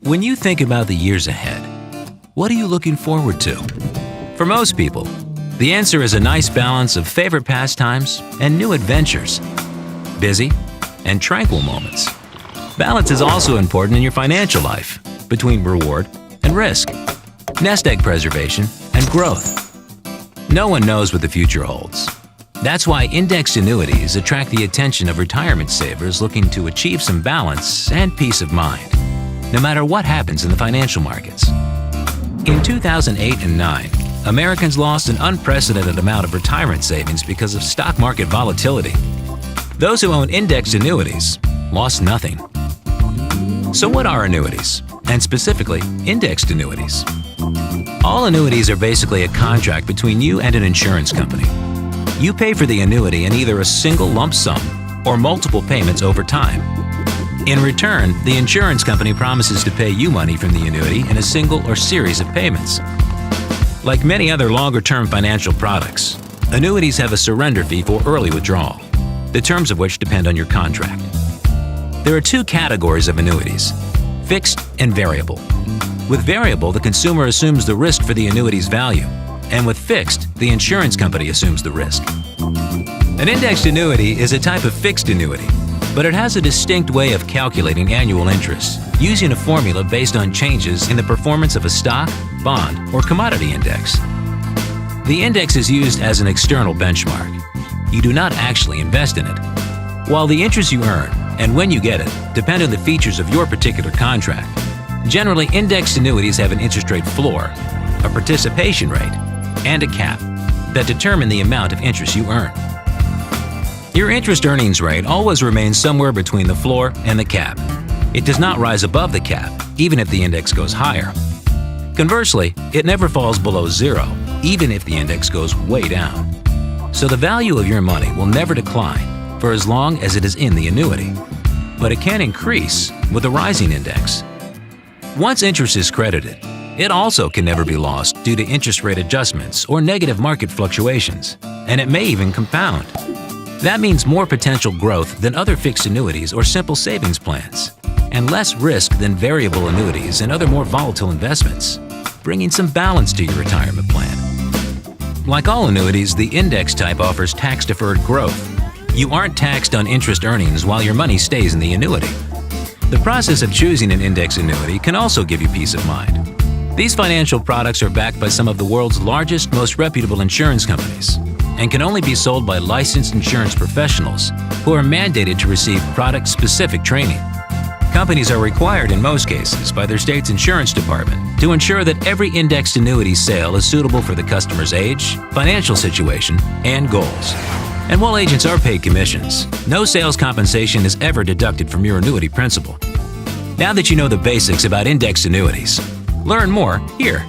When you think about the years ahead, what are you looking forward to? For most people, the answer is a nice balance of favorite pastimes and new adventures, busy and tranquil moments. Balance is also important in your financial life, between reward and risk, nest egg preservation and growth. No one knows what the future holds. That's why indexed annuities attract the attention of retirement savers looking to achieve some balance and peace of mind, no matter what happens in the financial markets. In 2008 and 9, Americans lost an unprecedented amount of retirement savings because of stock market volatility. Those who own indexed annuities lost nothing. So what are annuities, and specifically indexed annuities? All annuities are basically a contract between you and an insurance company. You pay for the annuity in either a single lump sum or multiple payments over time. In return, the insurance company promises to pay you money from the annuity in a single or series of payments. Like many other longer-term financial products, annuities have a surrender fee for early withdrawal, the terms of which depend on your contract. There are two categories of annuities: fixed and variable. With variable, the consumer assumes the risk for the annuity's value, and with fixed, the insurance company assumes the risk. An indexed annuity is a type of fixed annuity, but it has a distinct way of calculating annual interest, using a formula based on changes in the performance of a stock, bond, or commodity index. The index is used as an external benchmark. You do not actually invest in it. While the interest you earn and when you get it depend on the features of your particular contract, generally indexed annuities have an interest rate floor, a participation rate, and a cap that determine the amount of interest you earn. Your interest earnings rate always remains somewhere between the floor and the cap. It does not rise above the cap, even if the index goes higher. Conversely, it never falls below zero, even if the index goes way down. So the value of your money will never decline for as long as it is in the annuity, but it can increase with a rising index. Once interest is credited, it also can never be lost due to interest rate adjustments or negative market fluctuations, and it may even compound. That means more potential growth than other fixed annuities or simple savings plans, and less risk than variable annuities and other more volatile investments, bringing some balance to your retirement plan. Like all annuities, the index type offers tax-deferred growth. You aren't taxed on interest earnings while your money stays in the annuity. The process of choosing an index annuity can also give you peace of mind. These financial products are backed by some of the world's largest, most reputable insurance companies and can only be sold by licensed insurance professionals who are mandated to receive product-specific training. Companies are required in most cases by their state's insurance department to ensure that every indexed annuity sale is suitable for the customer's age, financial situation, and goals. And while agents are paid commissions, no sales compensation is ever deducted from your annuity principal. Now that you know the basics about indexed annuities, learn more here.